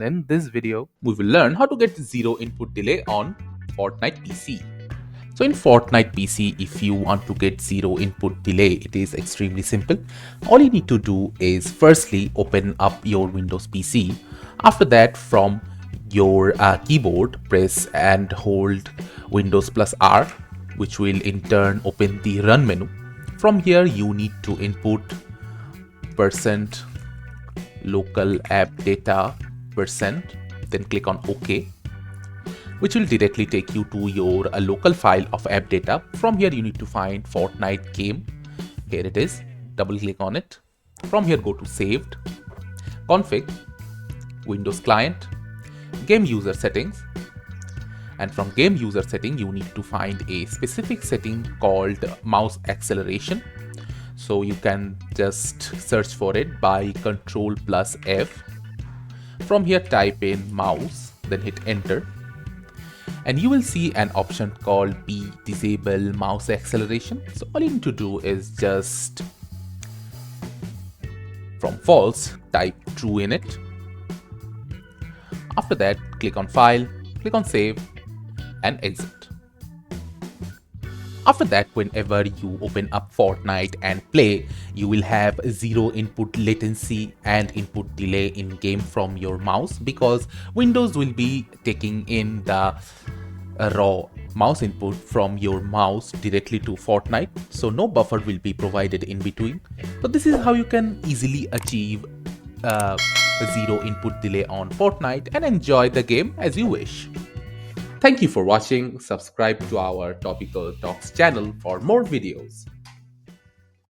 In this video, we will learn how to get zero input delay on Fortnite PC. So in Fortnite PC, if you want to get zero input delay, it is extremely simple. All you need to do is firstly open up your Windows PC. After that, from your keyboard, press and hold Windows plus R, which will in turn open the run menu. From here, you need to input percent local app data percent, then click on OK, which will directly take you to your local file of app data. From here you need to find Fortnite game. Here it is. Double click on it. From here go to saved, config, Windows client, game user settings, and from game user setting you need to find a specific setting called mouse acceleration. So you can just search for it by Ctrl plus F. From here type in mouse, then hit enter, and you will see an option called disable mouse acceleration. So all you need to do is just from false type true in it. After that, click on file, click on save and exit. After that, whenever you open up Fortnite and play, you will have zero input latency and input delay in game from your mouse, because Windows will be taking in the raw mouse input from your mouse directly to Fortnite, so no buffer will be provided in between. So this is how you can easily achieve a zero input delay on Fortnite and enjoy the game as you wish. Thank you for watching. Subscribe to our Topical Talks channel for more videos.